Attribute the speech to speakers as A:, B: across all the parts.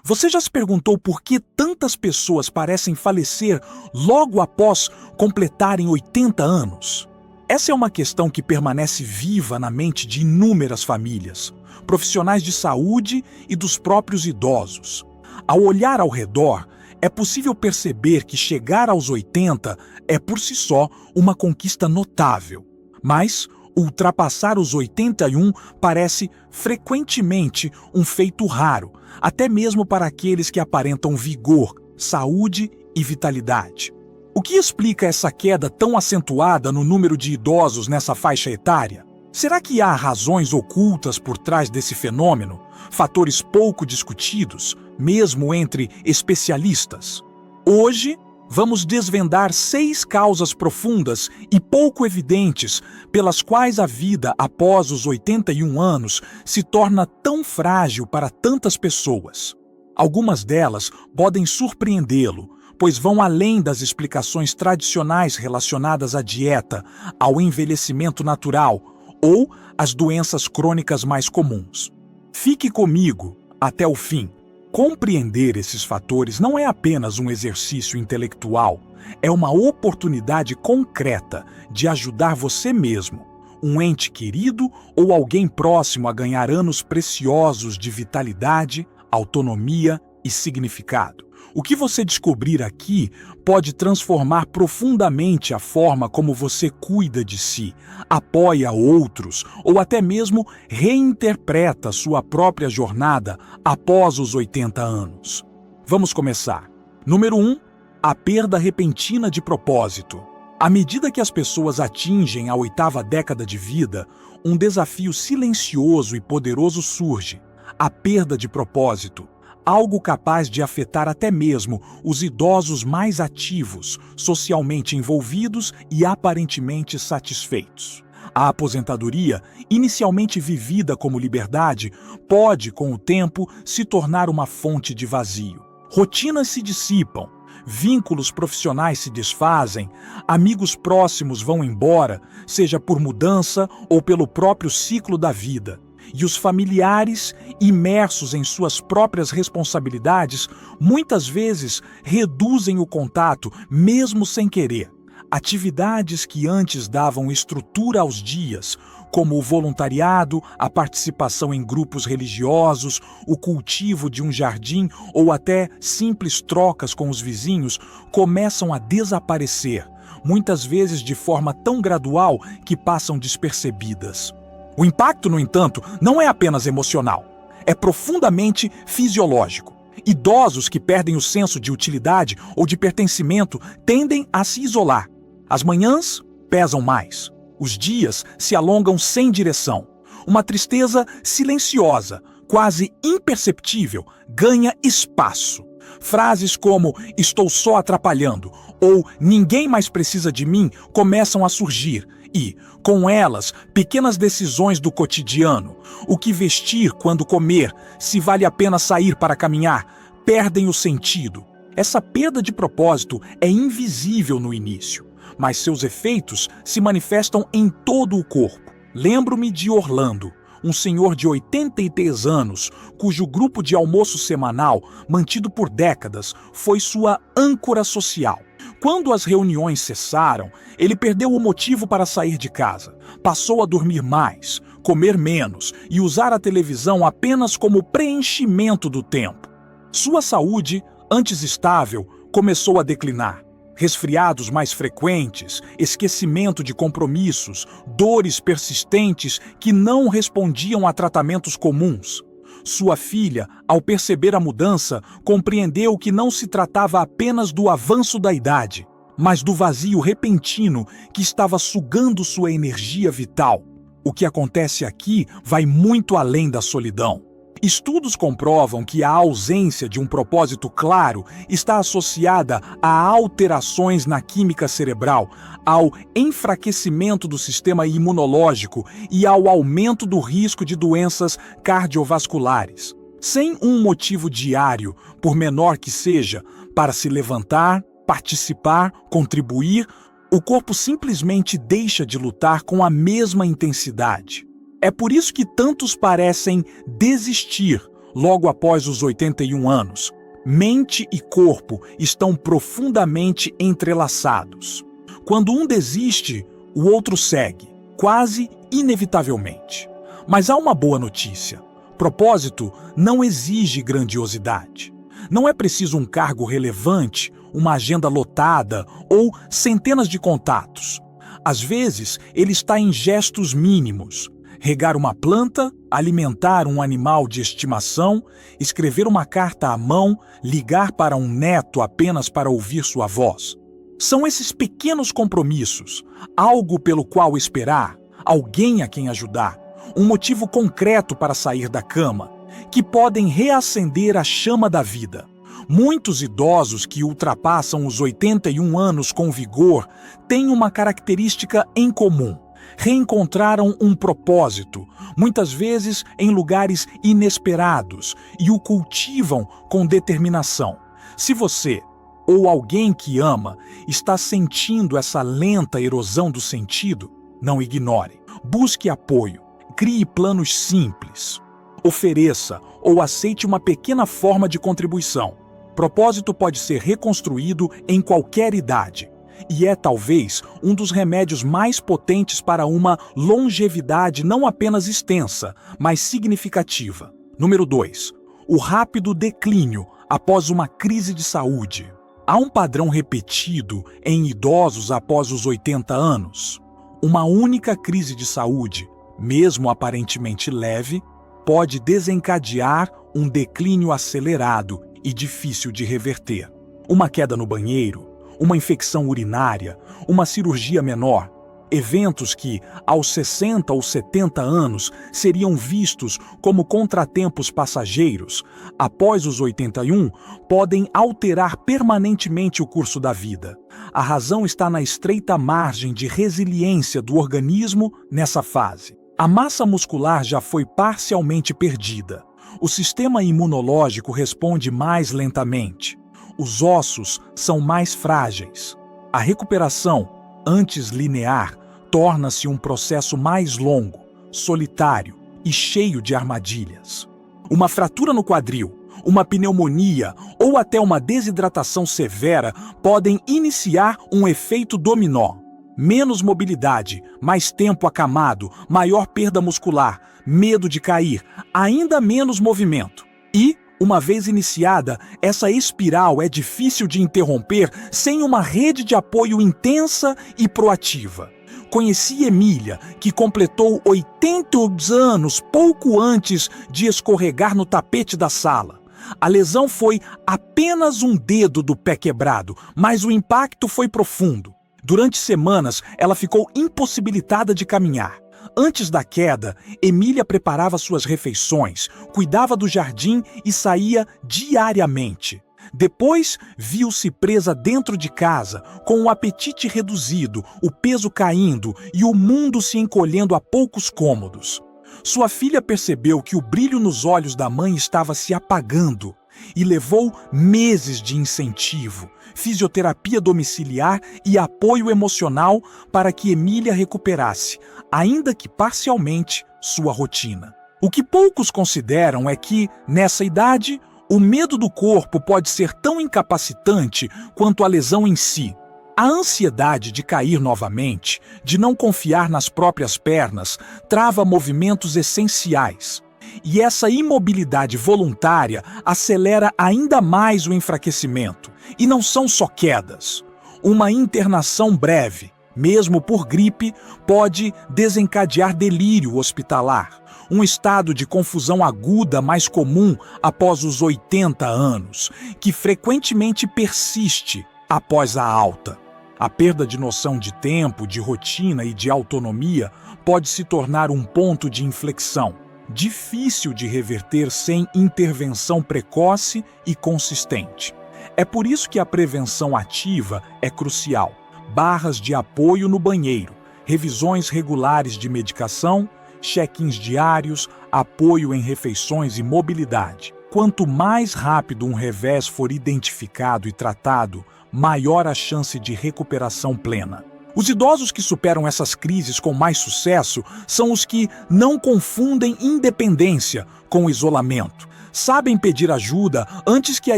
A: Você já se perguntou por que tantas pessoas parecem falecer logo após completarem 80 anos? Essa é uma questão que permanece viva na mente de inúmeras famílias, profissionais de saúde e dos próprios idosos. Ao olhar ao redor, é possível perceber que chegar aos 80 é por si só uma conquista notável. Mas ultrapassar os 81 parece frequentemente um feito raro, até mesmo para aqueles que aparentam vigor, saúde e vitalidade. O que explica essa queda tão acentuada no número de idosos nessa faixa etária? Será que há razões ocultas por trás desse fenômeno? Fatores pouco discutidos, mesmo entre especialistas? Hoje, vamos desvendar 6 causas profundas e pouco evidentes pelas quais a vida após os 81 anos se torna tão frágil para tantas pessoas. Algumas delas podem surpreendê-lo, pois vão além das explicações tradicionais relacionadas à dieta, ao envelhecimento natural ou às doenças crônicas mais comuns. Fique comigo até o fim. Compreender esses fatores não é apenas um exercício intelectual, é uma oportunidade concreta de ajudar você mesmo, um ente querido ou alguém próximo a ganhar anos preciosos de vitalidade, autonomia e significado. O que você descobrir aqui pode transformar profundamente a forma como você cuida de si, apoia outros ou até mesmo reinterpreta sua própria jornada após os 80 anos. Vamos começar. Número 1. A perda repentina de propósito. À medida que as pessoas atingem a 8ª década de vida, um desafio silencioso e poderoso surge: a perda de propósito. Algo capaz de afetar até mesmo os idosos mais ativos, socialmente envolvidos e aparentemente satisfeitos. A aposentadoria, inicialmente vivida como liberdade, pode, com o tempo, se tornar uma fonte de vazio. Rotinas se dissipam, vínculos profissionais se desfazem, amigos próximos vão embora, seja por mudança ou pelo próprio ciclo da vida. E os familiares, imersos em suas próprias responsabilidades, muitas vezes reduzem o contato, mesmo sem querer. Atividades que antes davam estrutura aos dias, como o voluntariado, a participação em grupos religiosos, o cultivo de um jardim ou até simples trocas com os vizinhos, começam a desaparecer, muitas vezes de forma tão gradual que passam despercebidas. O impacto, no entanto, não é apenas emocional, é profundamente fisiológico. Idosos que perdem o senso de utilidade ou de pertencimento tendem a se isolar. As manhãs pesam mais. Os dias se alongam sem direção. Uma tristeza silenciosa, quase imperceptível, ganha espaço. Frases como "estou só atrapalhando" ou "ninguém mais precisa de mim" começam a surgir. E, com elas, pequenas decisões do cotidiano, o que vestir quando comer, se vale a pena sair para caminhar, perdem o sentido. Essa perda de propósito é invisível no início, mas seus efeitos se manifestam em todo o corpo. Lembro-me de Orlando, um senhor de 83 anos, cujo grupo de almoço semanal, mantido por décadas, foi sua âncora social. Quando as reuniões cessaram, ele perdeu o motivo para sair de casa. Passou a dormir mais, comer menos e usar a televisão apenas como preenchimento do tempo. Sua saúde, antes estável, começou a declinar. Resfriados mais frequentes, esquecimento de compromissos, dores persistentes que não respondiam a tratamentos comuns. Sua filha, ao perceber a mudança, compreendeu que não se tratava apenas do avanço da idade, mas do vazio repentino que estava sugando sua energia vital. O que acontece aqui vai muito além da solidão. Estudos comprovam que a ausência de um propósito claro está associada a alterações na química cerebral, ao enfraquecimento do sistema imunológico e ao aumento do risco de doenças cardiovasculares. Sem um motivo diário, por menor que seja, para se levantar, participar, contribuir, o corpo simplesmente deixa de lutar com a mesma intensidade. É por isso que tantos parecem desistir logo após os 81 anos. Mente e corpo estão profundamente entrelaçados. Quando um desiste, o outro segue, quase inevitavelmente. Mas há uma boa notícia. Propósito não exige grandiosidade. Não é preciso um cargo relevante, uma agenda lotada ou centenas de contatos. Às vezes, ele está em gestos mínimos. Regar uma planta, alimentar um animal de estimação, escrever uma carta à mão, ligar para um neto apenas para ouvir sua voz. São esses pequenos compromissos, algo pelo qual esperar, alguém a quem ajudar, um motivo concreto para sair da cama, que podem reacender a chama da vida. Muitos idosos que ultrapassam os 81 anos com vigor têm uma característica em comum. Reencontraram um propósito, muitas vezes em lugares inesperados, e o cultivam com determinação. Se você, ou alguém que ama, está sentindo essa lenta erosão do sentido, não ignore. Busque apoio, crie planos simples. Ofereça ou aceite uma pequena forma de contribuição. Propósito pode ser reconstruído em qualquer idade. E é talvez um dos remédios mais potentes para uma longevidade não apenas extensa, mas significativa. Número 2. O rápido declínio após uma crise de saúde. Há um padrão repetido em idosos após os 80 anos. Uma única crise de saúde, mesmo aparentemente leve, pode desencadear um declínio acelerado e difícil de reverter. Uma queda no banheiro, uma infecção urinária, uma cirurgia menor. Eventos que, aos 60 ou 70 anos, seriam vistos como contratempos passageiros, após os 81, podem alterar permanentemente o curso da vida. A razão está na estreita margem de resiliência do organismo nessa fase. A massa muscular já foi parcialmente perdida. O sistema imunológico responde mais lentamente. Os ossos são mais frágeis. A recuperação, antes linear, torna-se um processo mais longo, solitário e cheio de armadilhas. Uma fratura no quadril, uma pneumonia ou até uma desidratação severa podem iniciar um efeito dominó. Menos mobilidade, mais tempo acamado, maior perda muscular, medo de cair, ainda menos movimento. E, uma vez iniciada, essa espiral é difícil de interromper sem uma rede de apoio intensa e proativa. Conheci Emília, que completou 80 anos pouco antes de escorregar no tapete da sala. A lesão foi apenas um dedo do pé quebrado, mas o impacto foi profundo. Durante semanas, ela ficou impossibilitada de caminhar. Antes da queda, Emília preparava suas refeições, cuidava do jardim e saía diariamente. Depois, viu-se presa dentro de casa, com o apetite reduzido, o peso caindo e o mundo se encolhendo a poucos cômodos. Sua filha percebeu que o brilho nos olhos da mãe estava se apagando e levou meses de incentivo, fisioterapia domiciliar e apoio emocional para que Emília recuperasse, ainda que parcialmente, sua rotina. O que poucos consideram é que, nessa idade, o medo do corpo pode ser tão incapacitante quanto a lesão em si. A ansiedade de cair novamente, de não confiar nas próprias pernas, trava movimentos essenciais. E essa imobilidade voluntária acelera ainda mais o enfraquecimento. E não são só quedas. Uma internação breve, mesmo por gripe, pode desencadear delírio hospitalar. Um estado de confusão aguda mais comum após os 80 anos, que frequentemente persiste após a alta. A perda de noção de tempo, de rotina e de autonomia pode se tornar um ponto de inflexão, difícil de reverter sem intervenção precoce e consistente. É por isso que a prevenção ativa é crucial. Barras de apoio no banheiro, revisões regulares de medicação, check-ins diários, apoio em refeições e mobilidade. Quanto mais rápido um revés for identificado e tratado, maior a chance de recuperação plena. Os idosos que superam essas crises com mais sucesso são os que não confundem independência com isolamento. sabem pedir ajuda antes que a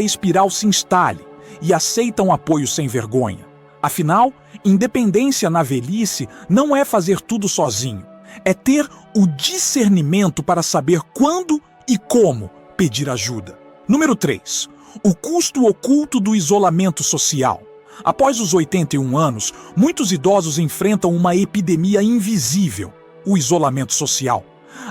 A: espiral se instale e aceitam apoio sem vergonha. Afinal, independência na velhice não é fazer tudo sozinho, é ter o discernimento para saber quando e como pedir ajuda. Número 3. O custo oculto do isolamento social. Após os 81 anos, muitos idosos enfrentam uma epidemia invisível, o isolamento social.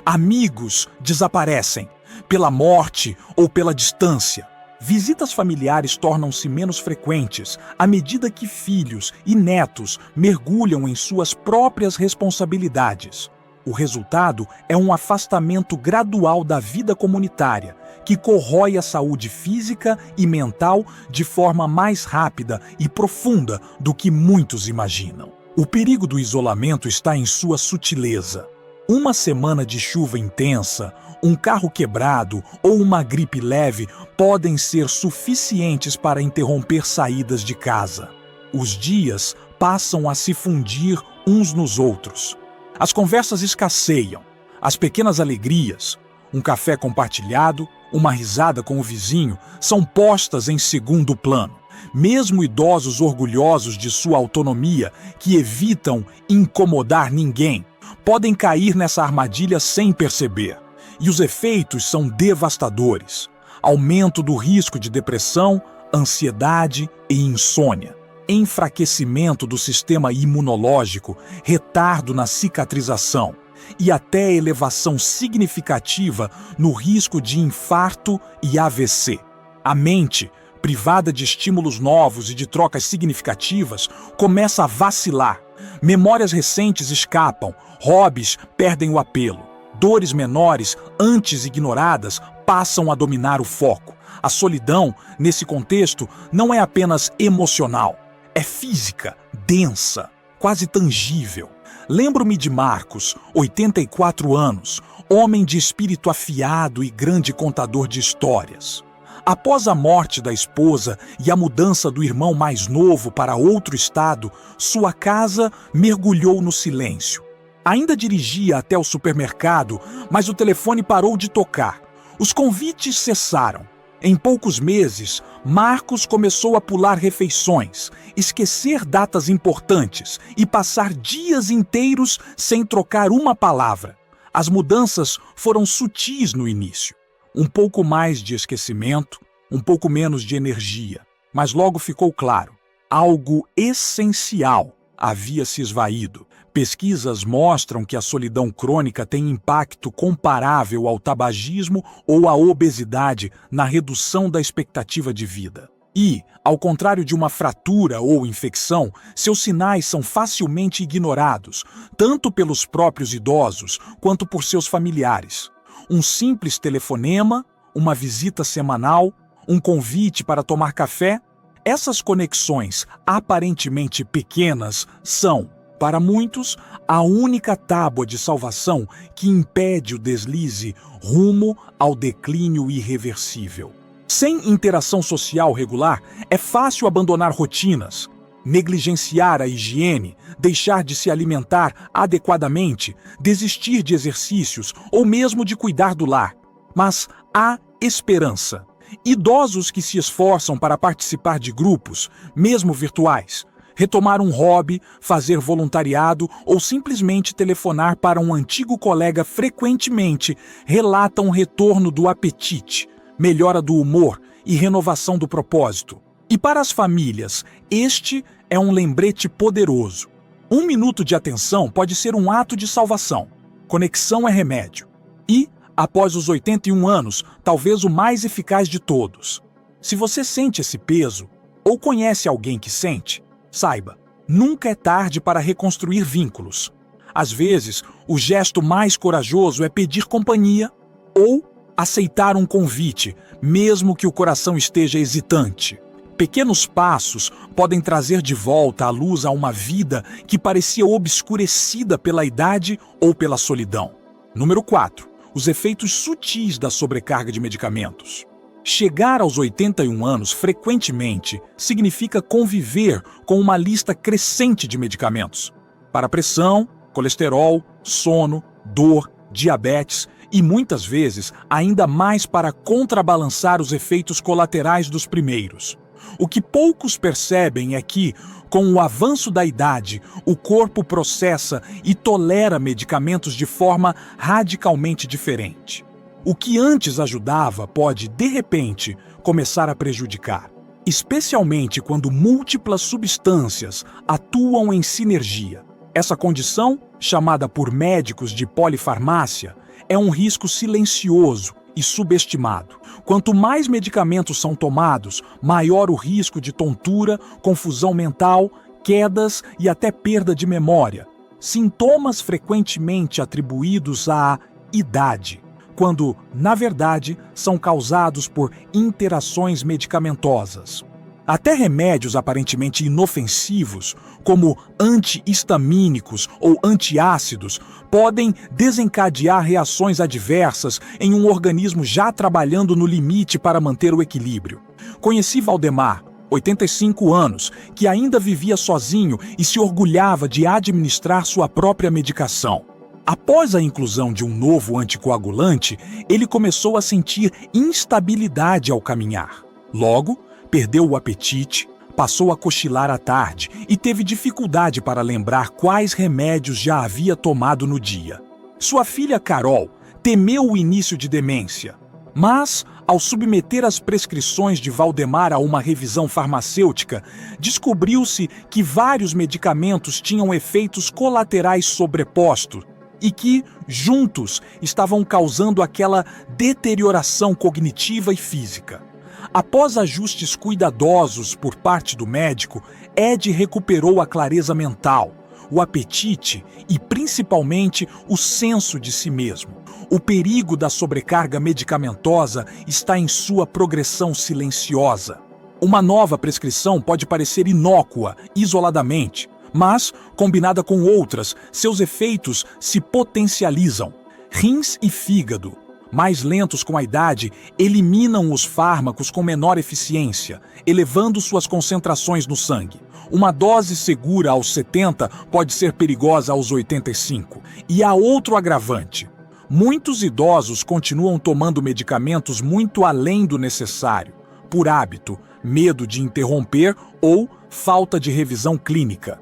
A: Amigos desaparecem, pela morte ou pela distância. Visitas familiares tornam-se menos frequentes à medida que filhos e netos mergulham em suas próprias responsabilidades. O resultado é um afastamento gradual da vida comunitária, que corrói a saúde física e mental de forma mais rápida e profunda do que muitos imaginam. O perigo do isolamento está em sua sutileza. Uma semana de chuva intensa, um carro quebrado ou uma gripe leve podem ser suficientes para interromper saídas de casa. Os dias passam a se fundir uns nos outros. As conversas escasseiam, as pequenas alegrias, um café compartilhado, uma risada com o vizinho, são postas em segundo plano. Mesmo idosos orgulhosos de sua autonomia, que evitam incomodar ninguém, podem cair nessa armadilha sem perceber. E os efeitos são devastadores. Aumento do risco de depressão, ansiedade e insônia. Enfraquecimento do sistema imunológico, retardo na cicatrização e até elevação significativa no risco de infarto e AVC. A mente, privada de estímulos novos e de trocas significativas, começa a vacilar. Memórias recentes escapam, hobbies perdem o apelo. Dores menores, antes ignoradas, passam a dominar o foco. A solidão, nesse contexto, não é apenas emocional, é física, densa, quase tangível. Lembro-me de Marcos, 84 anos, homem de espírito afiado e grande contador de histórias. Após a morte da esposa e a mudança do irmão mais novo para outro estado, sua casa mergulhou no silêncio. Ainda dirigia até o supermercado, mas o telefone parou de tocar. Os convites cessaram. Em poucos meses, Marcos começou a pular refeições, esquecer datas importantes e passar dias inteiros sem trocar uma palavra. As mudanças foram sutis no início. Um pouco mais de esquecimento, um pouco menos de energia. Mas logo ficou claro, algo essencial havia se esvaído. Pesquisas mostram que a solidão crônica tem impacto comparável ao tabagismo ou à obesidade na redução da expectativa de vida. E, ao contrário de uma fratura ou infecção, seus sinais são facilmente ignorados, tanto pelos próprios idosos quanto por seus familiares. Um simples telefonema, uma visita semanal, um convite para tomar café, essas conexões aparentemente pequenas são, para muitos, a única tábua de salvação que impede o deslize rumo ao declínio irreversível. Sem interação social regular, é fácil abandonar rotinas, negligenciar a higiene, deixar de se alimentar adequadamente, desistir de exercícios ou mesmo de cuidar do lar. Mas há esperança. Idosos que se esforçam para participar de grupos, mesmo virtuais, retomar um hobby, fazer voluntariado ou simplesmente telefonar para um antigo colega frequentemente relatam retorno do apetite, melhora do humor e renovação do propósito. E para as famílias, este é um lembrete poderoso. 1 minuto de atenção pode ser um ato de salvação. Conexão é remédio. E, após os 81 anos, talvez o mais eficaz de todos. Se você sente esse peso, ou conhece alguém que sente, saiba, nunca é tarde para reconstruir vínculos. Às vezes, o gesto mais corajoso é pedir companhia ou aceitar um convite, mesmo que o coração esteja hesitante. Pequenos passos podem trazer de volta à luz a uma vida que parecia obscurecida pela idade ou pela solidão. Número 4. Os efeitos sutis da sobrecarga de medicamentos. Chegar aos 81 anos frequentemente significa conviver com uma lista crescente de medicamentos para pressão, colesterol, sono, dor, diabetes e muitas vezes ainda mais para contrabalançar os efeitos colaterais dos primeiros. O que poucos percebem é que, com o avanço da idade, o corpo processa e tolera medicamentos de forma radicalmente diferente. O que antes ajudava pode, de repente, começar a prejudicar, especialmente quando múltiplas substâncias atuam em sinergia. Essa condição, chamada por médicos de polifarmácia, é um risco silencioso e subestimado. Quanto mais medicamentos são tomados, maior o risco de tontura, confusão mental, quedas e até perda de memória. Sintomas frequentemente atribuídos à idade, quando, na verdade, são causados por interações medicamentosas. Até remédios aparentemente inofensivos, como antihistamínicos ou antiácidos, podem desencadear reações adversas em um organismo já trabalhando no limite para manter o equilíbrio. Conheci Valdemar, 85 anos, que ainda vivia sozinho e se orgulhava de administrar sua própria medicação. Após a inclusão de um novo anticoagulante, ele começou a sentir instabilidade ao caminhar. Logo, perdeu o apetite, passou a cochilar à tarde e teve dificuldade para lembrar quais remédios já havia tomado no dia. Sua filha Carol temeu o início de demência, mas, ao submeter as prescrições de Valdemar a uma revisão farmacêutica, descobriu-se que vários medicamentos tinham efeitos colaterais sobrepostos e que, juntos, estavam causando aquela deterioração cognitiva e física. Após ajustes cuidadosos por parte do médico, Ed recuperou a clareza mental, o apetite e, principalmente, o senso de si mesmo. O perigo da sobrecarga medicamentosa está em sua progressão silenciosa. Uma nova prescrição pode parecer inócua, isoladamente, mas, combinada com outras, seus efeitos se potencializam. Rins e fígado, mais lentos com a idade, eliminam os fármacos com menor eficiência, elevando suas concentrações no sangue. Uma dose segura aos 70 pode ser perigosa aos 85. E há outro agravante. Muitos idosos continuam tomando medicamentos muito além do necessário, por hábito, medo de interromper ou falta de revisão clínica.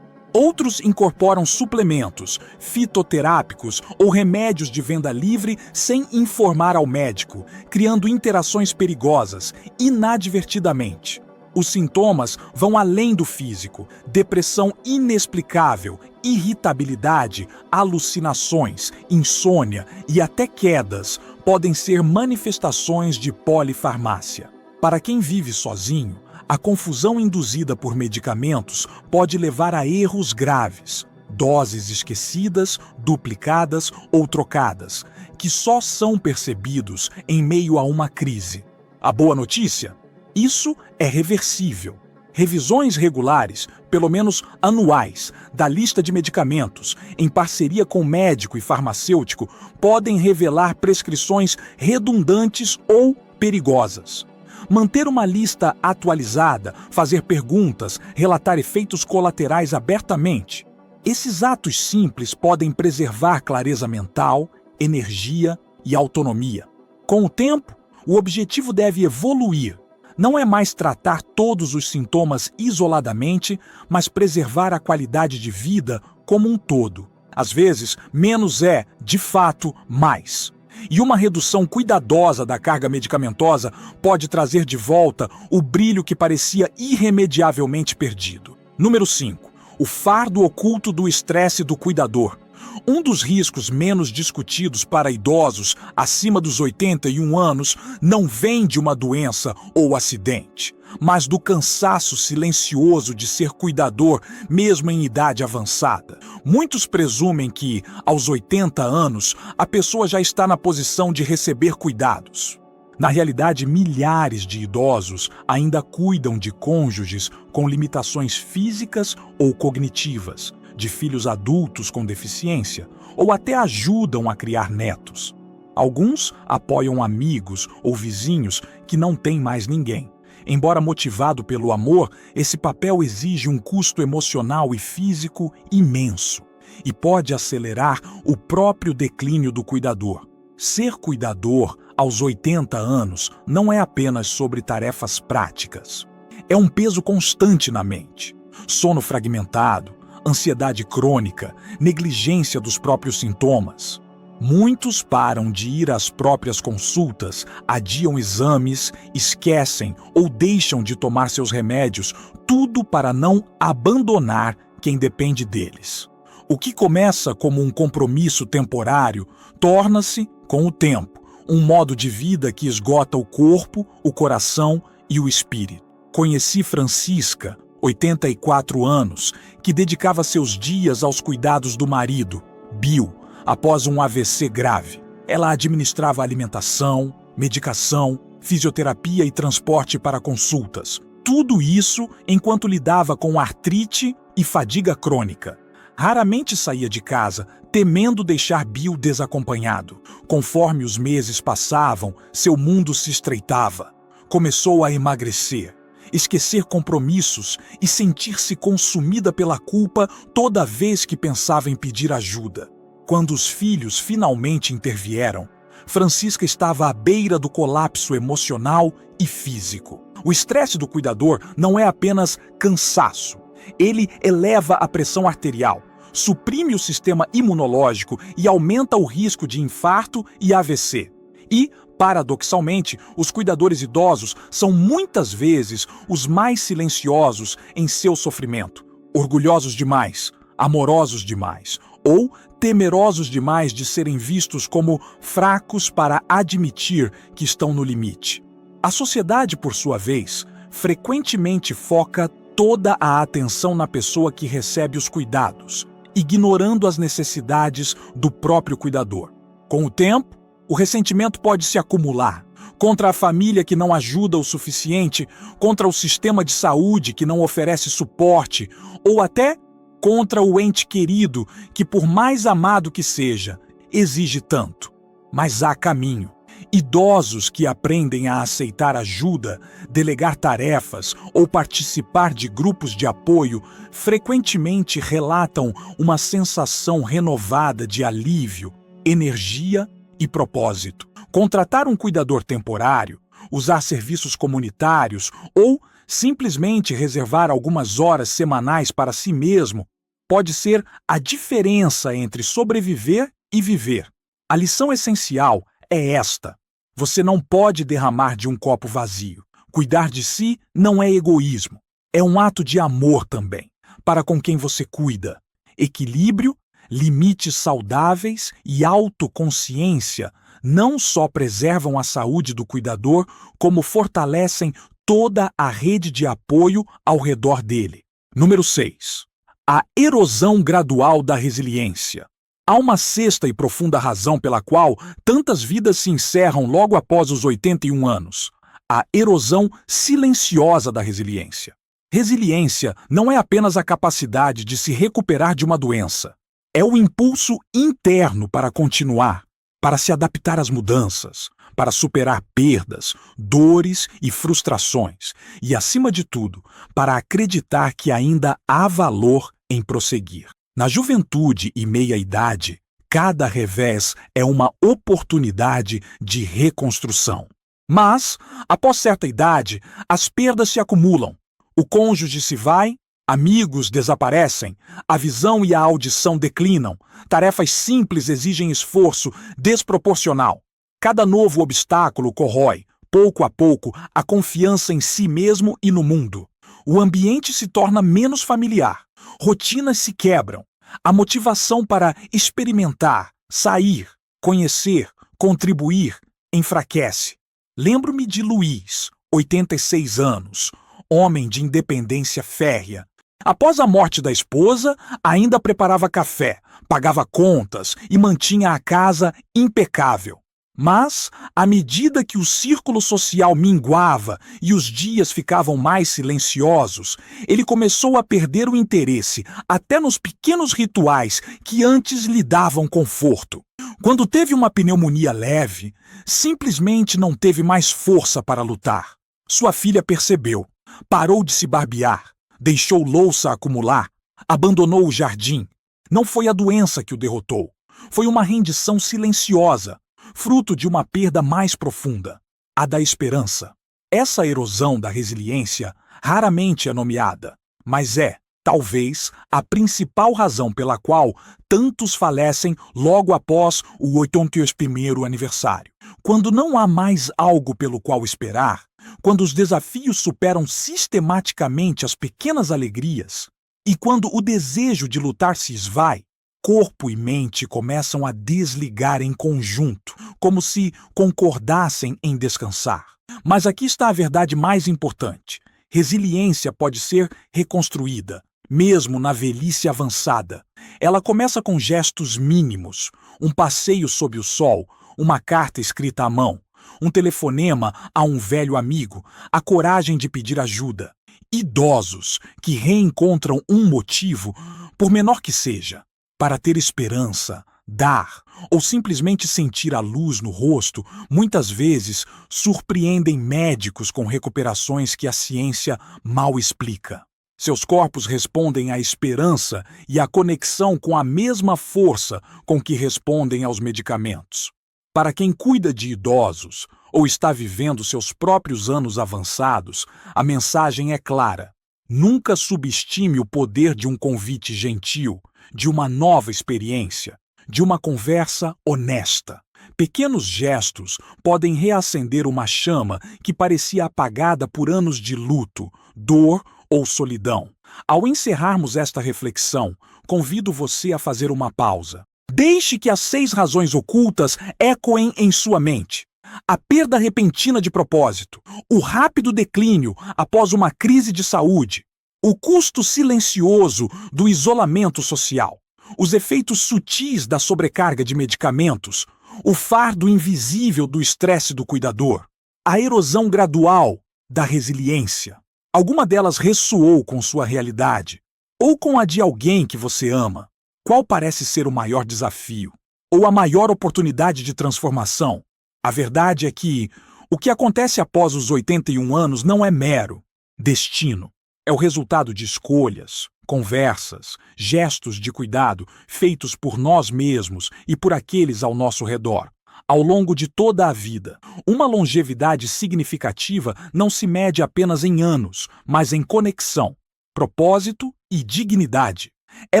A: Outros incorporam suplementos, fitoterápicos ou remédios de venda livre sem informar ao médico, criando interações perigosas, inadvertidamente. Os sintomas vão além do físico: depressão inexplicável, irritabilidade, alucinações, insônia e até quedas podem ser manifestações de polifarmácia. Para quem vive sozinho, a confusão induzida por medicamentos pode levar a erros graves, doses esquecidas, duplicadas ou trocadas, que só são percebidos em meio a uma crise. A boa notícia? Isso é reversível. Revisões regulares, pelo menos anuais, da lista de medicamentos, em parceria com médico e farmacêutico, podem revelar prescrições redundantes ou perigosas. Manter uma lista atualizada, fazer perguntas, relatar efeitos colaterais abertamente. Esses atos simples podem preservar clareza mental, energia e autonomia. Com o tempo, o objetivo deve evoluir. Não é mais tratar todos os sintomas isoladamente, mas preservar a qualidade de vida como um todo. Às vezes, menos é, de fato, mais. E uma redução cuidadosa da carga medicamentosa pode trazer de volta o brilho que parecia irremediavelmente perdido. Número 5. O fardo oculto do estresse do cuidador. Um dos riscos menos discutidos para idosos acima dos 81 anos não vem de uma doença ou acidente, mas do cansaço silencioso de ser cuidador mesmo em idade avançada. Muitos presumem que, aos 80 anos, a pessoa já está na posição de receber cuidados. Na realidade, milhares de idosos ainda cuidam de cônjuges com limitações físicas ou cognitivas, de filhos adultos com deficiência, ou até ajudam a criar netos. Alguns apoiam amigos ou vizinhos que não têm mais ninguém. Embora motivado pelo amor, esse papel exige um custo emocional e físico imenso e pode acelerar o próprio declínio do cuidador. Ser cuidador aos 80 anos não é apenas sobre tarefas práticas. É um peso constante na mente. Sono fragmentado, ansiedade crônica, negligência dos próprios sintomas. Muitos param de ir às próprias consultas, adiam exames, esquecem ou deixam de tomar seus remédios, tudo para não abandonar quem depende deles. O que começa como um compromisso temporário torna-se, com o tempo, um modo de vida que esgota o corpo, o coração e o espírito. Conheci Francisca, 84 anos, que dedicava seus dias aos cuidados do marido, Bill, após um AVC grave. Ela administrava alimentação, medicação, fisioterapia e transporte para consultas. Tudo isso enquanto lidava com artrite e fadiga crônica. Raramente saía de casa, temendo deixar Bill desacompanhado. Conforme os meses passavam, seu mundo se estreitava. Começou a emagrecer, esquecer compromissos e sentir-se consumida pela culpa toda vez que pensava em pedir ajuda. Quando os filhos finalmente intervieram, Francisca estava à beira do colapso emocional e físico. O estresse do cuidador não é apenas cansaço. Ele eleva a pressão arterial, suprime o sistema imunológico e aumenta o risco de infarto e AVC. E, paradoxalmente, os cuidadores idosos são muitas vezes os mais silenciosos em seu sofrimento, orgulhosos demais, amorosos demais ou temerosos demais de serem vistos como fracos para admitir que estão no limite. A sociedade, por sua vez, frequentemente foca toda a atenção na pessoa que recebe os cuidados, ignorando as necessidades do próprio cuidador. Com o tempo, o ressentimento pode se acumular contra a família que não ajuda o suficiente, contra o sistema de saúde que não oferece suporte, ou até contra o ente querido que, por mais amado que seja, exige tanto. Mas há caminho. Idosos que aprendem a aceitar ajuda, delegar tarefas ou participar de grupos de apoio frequentemente relatam uma sensação renovada de alívio, energia e propósito. Contratar um cuidador temporário, usar serviços comunitários ou simplesmente reservar algumas horas semanais para si mesmo pode ser a diferença entre sobreviver e viver. A lição essencial é esta: você não pode derramar de um copo vazio. Cuidar de si não é egoísmo, é um ato de amor também, para com quem você cuida. Equilíbrio, limites saudáveis e autoconsciência não só preservam a saúde do cuidador, como fortalecem toda a rede de apoio ao redor dele. Número 6. A erosão gradual da resiliência. Há uma sexta e profunda razão pela qual tantas vidas se encerram logo após os 81 anos: a erosão silenciosa da resiliência. Resiliência não é apenas a capacidade de se recuperar de uma doença. É o impulso interno para continuar, para se adaptar às mudanças, para superar perdas, dores e frustrações e, acima de tudo, para acreditar que ainda há valor em prosseguir. Na juventude e meia-idade, cada revés é uma oportunidade de reconstrução. Mas, após certa idade, as perdas se acumulam. O cônjuge se vai, amigos desaparecem, a visão e a audição declinam, tarefas simples exigem esforço desproporcional. Cada novo obstáculo corrói, pouco a pouco, a confiança em si mesmo e no mundo. O ambiente se torna menos familiar, rotinas se quebram, a motivação para experimentar, sair, conhecer, contribuir, enfraquece. Lembro-me de Luiz, 86 anos, homem de independência férrea. Após a morte da esposa, ainda preparava café, pagava contas e mantinha a casa impecável. Mas, à medida que o círculo social minguava e os dias ficavam mais silenciosos, ele começou a perder o interesse até nos pequenos rituais que antes lhe davam conforto. Quando teve uma pneumonia leve, simplesmente não teve mais força para lutar. Sua filha percebeu, parou de se barbear, deixou louça acumular, abandonou o jardim. Não foi a doença que o derrotou, foi uma rendição silenciosa. fruto de uma perda mais profunda, a da esperança. Essa erosão da resiliência raramente é nomeada, mas é, talvez, a principal razão pela qual tantos falecem logo após o 81º aniversário. Quando não há mais algo pelo qual esperar, quando os desafios superam sistematicamente as pequenas alegrias, e quando o desejo de lutar se esvai, corpo e mente começam a desligar em conjunto, como se concordassem em descansar. Mas aqui está a verdade mais importante. Resiliência pode ser reconstruída, mesmo na velhice avançada. Ela começa com gestos mínimos, um passeio sob o sol, uma carta escrita à mão, um telefonema a um velho amigo, a coragem de pedir ajuda. Idosos que reencontram um motivo, por menor que seja, para ter esperança, dar ou simplesmente sentir a luz no rosto, muitas vezes surpreendem médicos com recuperações que a ciência mal explica. Seus corpos respondem à esperança e à conexão com a mesma força com que respondem aos medicamentos. Para quem cuida de idosos ou está vivendo seus próprios anos avançados, a mensagem é clara. Nunca subestime o poder de um convite gentil, de uma nova experiência, de uma conversa honesta. Pequenos gestos podem reacender uma chama que parecia apagada por anos de luto, dor ou solidão. Ao encerrarmos esta reflexão, convido você a fazer uma pausa. Deixe que as 6 razões ocultas ecoem em sua mente. A perda repentina de propósito, o rápido declínio após uma crise de saúde, o custo silencioso do isolamento social, os efeitos sutis da sobrecarga de medicamentos, o fardo invisível do estresse do cuidador, a erosão gradual da resiliência. Alguma delas ressoou com sua realidade, ou com a de alguém que você ama? Qual parece ser o maior desafio, ou a maior oportunidade de transformação? A verdade é que o que acontece após os 81 anos não é mero destino. É o resultado de escolhas, conversas, gestos de cuidado feitos por nós mesmos e por aqueles ao nosso redor, ao longo de toda a vida. Uma longevidade significativa não se mede apenas em anos, mas em conexão, propósito e dignidade. É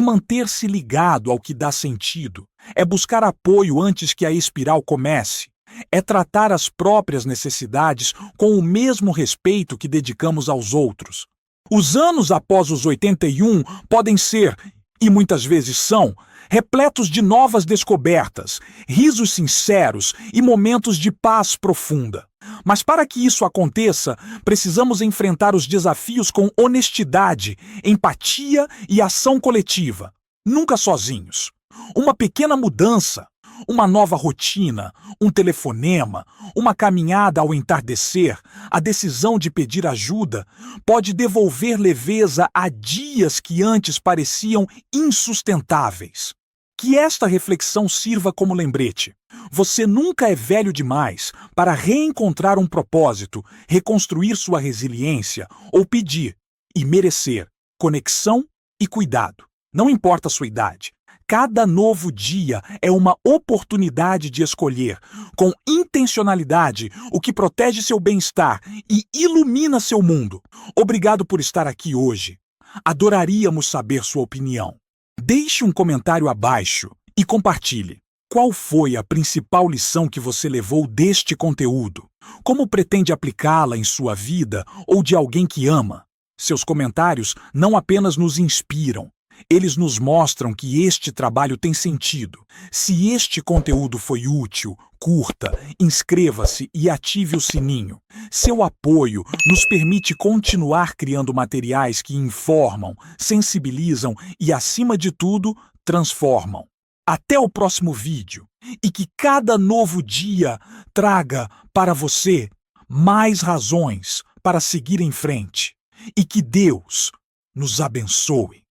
A: manter-se ligado ao que dá sentido, é buscar apoio antes que a espiral comece, é tratar as próprias necessidades com o mesmo respeito que dedicamos aos outros. Os anos após os 81 podem ser, e muitas vezes são, repletos de novas descobertas, risos sinceros e momentos de paz profunda. Mas para que isso aconteça, precisamos enfrentar os desafios com honestidade, empatia e ação coletiva, nunca sozinhos. Uma pequena mudança, uma nova rotina, um telefonema, uma caminhada ao entardecer, a decisão de pedir ajuda, pode devolver leveza a dias que antes pareciam insustentáveis. Que esta reflexão sirva como lembrete. Você nunca é velho demais para reencontrar um propósito, reconstruir sua resiliência ou pedir e merecer conexão e cuidado. Não importa a sua idade. Cada novo dia é uma oportunidade de escolher, com intencionalidade, o que protege seu bem-estar e ilumina seu mundo. Obrigado por estar aqui hoje. Adoraríamos saber sua opinião. Deixe um comentário abaixo e compartilhe. Qual foi a principal lição que você levou deste conteúdo? Como pretende aplicá-la em sua vida ou de alguém que ama? Seus comentários não apenas nos inspiram, eles nos mostram que este trabalho tem sentido. Se este conteúdo foi útil, curta, inscreva-se e ative o sininho. Seu apoio nos permite continuar criando materiais que informam, sensibilizam e, acima de tudo, transformam. Até o próximo vídeo e que cada novo dia traga para você mais razões para seguir em frente. E que Deus nos abençoe.